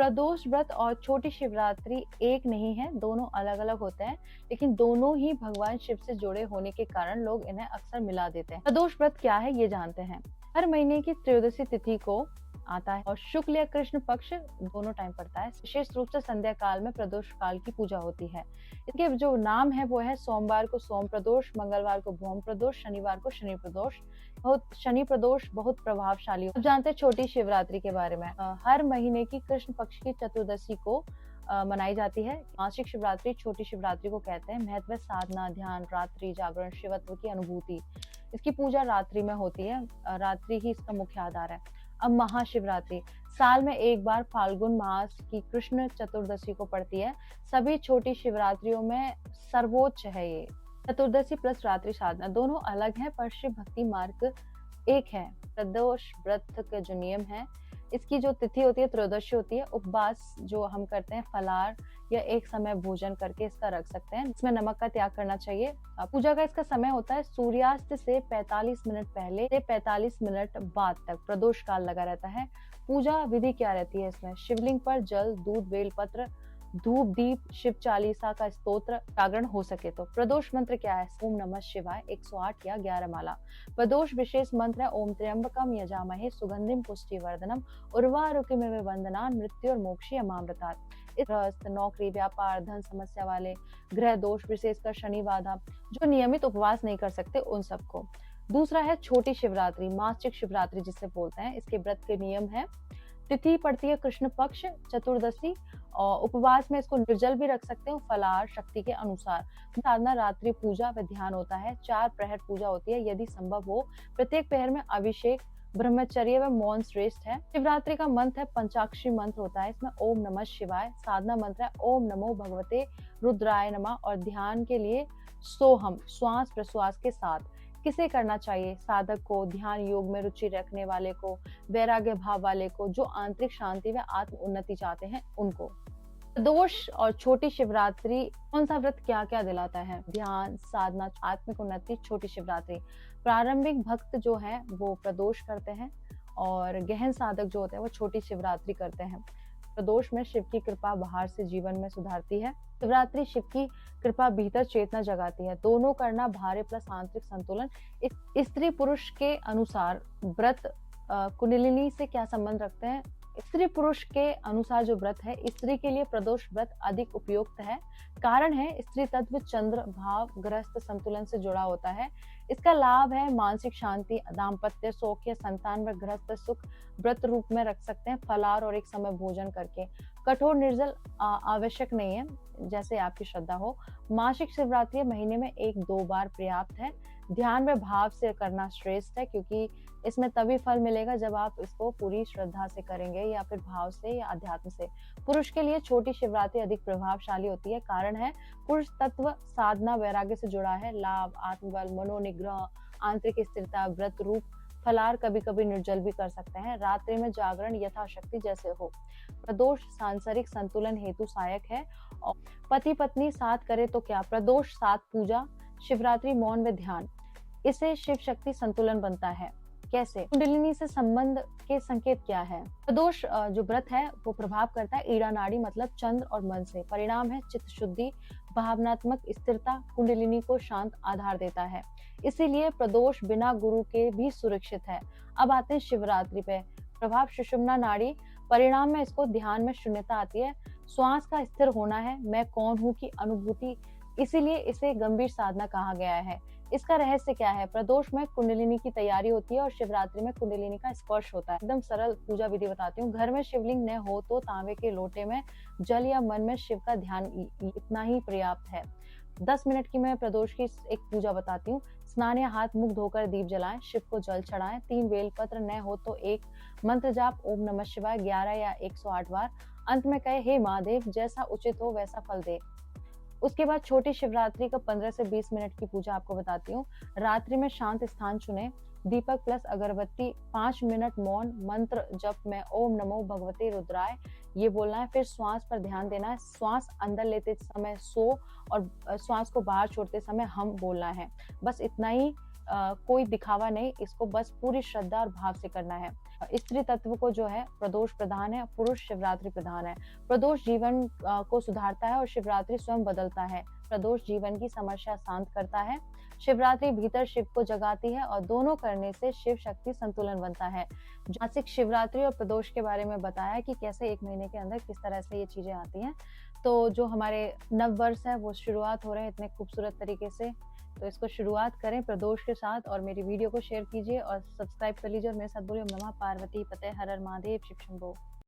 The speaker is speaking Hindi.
प्रदोष व्रत और छोटी शिवरात्रि एक नहीं है, दोनों अलग-अलग होते हैं, लेकिन दोनों ही भगवान शिव से जुड़े होने के कारण लोग इन्हें अक्सर मिला देते हैं। प्रदोष व्रत क्या है ये जानते हैं। हर महीने की त्रयोदशी तिथि को आता है और शुक्ल या कृष्ण पक्ष दोनों टाइम पड़ता है। विशेष रूप से संध्या काल में प्रदोष काल की पूजा होती है। इसके जो नाम है वो है सोमवार को सोम प्रदोष, मंगलवार को भौम प्रदोष, शनिवार को शनि प्रदोष। शनि प्रदोष बहुत प्रभावशाली। अब जानते हैं छोटी शिवरात्रि के बारे में। हर महीने की कृष्ण पक्ष की चतुर्दशी को मनाई जाती है। मासिक शिवरात्रि छोटी शिवरात्रि को कहते हैं। महत्व साधना, ध्यान, रात्रि जागरण, शिवत्व की अनुभूति। इसकी पूजा रात्रि में होती है। रात्रि ही इसका मुख्य आधार है। अब महाशिवरात्रि साल में एक बार फाल्गुन मास की कृष्ण चतुर्दशी को पड़ती है। सभी छोटी शिवरात्रियों में सर्वोच्च है ये। चतुर्दशी प्लस रात्रि साधना दोनों अलग हैं, पर शिव भक्ति मार्ग एक है। प्रदोष व्रत के जो नियम है, इसकी जो तिथि होती है त्रयोदशी होती है। उपवास जो हम करते हैं, फलाहार या एक समय भोजन करके इसका रख सकते हैं। इसमें नमक का त्याग करना चाहिए। पूजा का इसका समय होता है सूर्यास्त से 45 मिनट पहले से 45 मिनट बाद तक प्रदोष काल लगा रहता है। पूजा विधि क्या रहती है इसमें? शिवलिंग पर जल, दूध, बेलपत्र, धूप, दीप, शिव चालीसा का स्तोत्र, जागरण हो सके तो। प्रदोष मंत्र क्या है? ओम नमः शिवाय 108 या 11 माला। प्रदोष विशेष मंत्र है ओम त्र्यंबकम यजामहे सुगंधिम पुष्टिवर्धनम उर्वारुकमिव वंदनान मृत्यु और मोक्षी अमामृतात्। गृहस्थ, नौकरी, व्यापार, धन समस्या वाले, ग्रह दोष, विशेषकर शनि बाधा, जो नियमित उपवास नहीं कर सकते उन सबको। दूसरा है छोटी शिवरात्रि, मासिक शिवरात्रि जिसे बोलते हैं। इसके व्रत के नियम है। तिथि पड़ती है कृष्ण पक्ष चतुर्दशी और उपवास में इसको निर्जल भी रख सकते हो, फलाहार शक्ति के अनुसार। साधना रात्रि पूजा व ध्यान होता है। 4 प्रहर पूजा होती है यदि संभव हो। प्रत्येक प्रहर में अभिषेक, ब्रह्मचर्य व मौन श्रेष्ठ है। शिवरात्रि का मंत्र है पंचाक्षरी मंत्र होता है इसमें ओम नमः शिवाय। साधना मंत्र है ओम नमो भगवते रुद्राय नमः और ध्यान के लिए सोहम श्वास प्रश्वास के साथ। किसे करना चाहिए? साधक को, ध्यान योग में रुचि रखने वाले को, वैराग्य भाव वाले को, जो आंतरिक शांति व आत्म उन्नति चाहते हैं उनको। प्रदोष और छोटी शिवरात्रि कौन सा व्रत क्या क्या दिलाता है? ध्यान, साधना, आत्मिक उन्नति। छोटी शिवरात्रि प्रारंभिक भक्त जो है वो प्रदोष करते हैं और गहन साधक जो होते हैं वो छोटी शिवरात्रि करते हैं। प्रदोष में शिव की कृपा बाहर से जीवन में सुधारती है। शिवरात्रि शिव की कृपा भीतर चेतना जगाती है। दोनों करना भारे प्लस आंतरिक संतुलन। स्त्री पुरुष के अनुसार व्रत कुंडलिनी से क्या संबंध रखते हैं? स्त्री पुरुष के अनुसार जो व्रत है, स्त्री के लिए प्रदोष व्रत अधिक उपयुक्त है। कारण है स्त्री तत्व चंद्र भाव गृहस्थ संतुलन से जुड़ा होता है। इसका लाभ है मानसिक शांति, दाम्पत्य सौख्य, संतान व गृहस्थ सुख। व्रत रूप में रख सकते हैं फलाहार और एक समय भोजन करके। कठोर निर्जल आवश्यक नहीं है, जैसे आपकी श्रद्धा हो। मासिक शिवरात्रि महीने में 1-2 बार पर्याप्त है। ध्यान में भाव से करना श्रेष्ठ है, क्योंकि इसमें तभी फल मिलेगा जब आप इसको पूरी श्रद्धा से करेंगे या फिर भाव से या अध्यात्म से। पुरुष के लिए छोटी शिवरात्रि अधिक प्रभावशाली होती है। कारण है पुरुष तत्व साधना वैराग्य से जुड़ा है। लाभ, आत्मबल, मनोनिग्रह, आंतरिक स्थिरता। व्रत रूप फलाहार कभी कभी निर्जल भी कर सकते हैं। रात्रि में जागरण यथाशक्ति जैसे हो। प्रदोष सांसारिक संतुलन हेतु सहायक है। और पति पत्नी साथ करे तो क्या? प्रदोष साथ पूजा, शिवरात्रि मौन व ध्यान। इससे शिव शक्ति संतुलन बनता है। कैसे? कुंडलिनी से संबंध के संकेत क्या है? प्रदोष जो व्रत है वो प्रभाव करता है ईड़ा नाड़ी मतलब चंद्र और मन से। परिणाम है चित्त शुद्धि, भावनात्मक स्थिरता। कुंडलिनी को शांत आधार देता है। इसीलिए प्रदोष बिना गुरु के भी सुरक्षित है। अब आते हैं शिवरात्रि पे। प्रभाव सुषुम्ना नाड़ी। परिणाम में इसको ध्यान में शून्यता आती है। श्वास का स्थिर होना है, मैं कौन हूँ की अनुभूति। इसीलिए इसे गंभीर साधना कहा गया है। इसका रहस्य क्या है? प्रदोष में कुंडलिनी की तैयारी होती है और शिवरात्रि में कुंडलिनी का स्पर्श होता है। एकदम सरल पूजा विधि बताती हूँ। घर में शिवलिंग न हो तो तांबे के लोटे में जल या मन में शिव का ध्यान, इतना ही पर्याप्त है। 10 मिनट की मैं प्रदोष की एक पूजा बताती हूँ। स्नान या हाथ मुख धोकर दीप जलाएं, शिव को जल चढ़ाएं, 3 बेलपत्र न हो तो 1 मंत्र जाप ओम नमः शिवाय 11 या 108 बार। अंत में कहे हे महादेव, जैसा उचित हो वैसा फल दे। उसके बाद छोटी शिवरात्रि का 15 से 20 मिनट की पूजा आपको बताती हूँ। रात्रि में शांत स्थान चुने, दीपक प्लस अगरबत्ती, 5 मिनट मौन, मंत्र जप में ओम नमो भगवते रुद्राय ये बोलना है। फिर श्वास पर ध्यान देना है। श्वास अंदर लेते समय सो और श्वास को बाहर छोड़ते समय हम बोलना है। बस इतना ही कोई दिखावा नहीं, इसको बस पूरी श्रद्धा और भाव से करना है। स्त्री तत्व को जो है प्रदोष प्रधान है, पुरुष शिवरात्रि प्रधान है। प्रदोष जीवन को सुधारता है और शिवरात्रि स्वयं बदलता है। प्रदोष जीवन की समस्या शांत करता है। शिवरात्रि भीतर शिव को जगाती है और दोनों करने से शिव शक्ति संतुलन बनता है। मासिक शिवरात्रि और प्रदोष के बारे में बताया कि कैसे 1 महीने के अंदर किस तरह से ये चीजें आती हैं। तो जो हमारे नव वर्ष है वो शुरुआत हो रहे हैं इतने खूबसूरत तरीके से। तो इसको शुरुआत करें प्रदोष के साथ और मेरी वीडियो को शेयर कीजिए और सब्सक्राइब कर लीजिए और मेरे साथ बोलिए ओम नमः पार्वती पते हर हर महादेव शिव शंभो।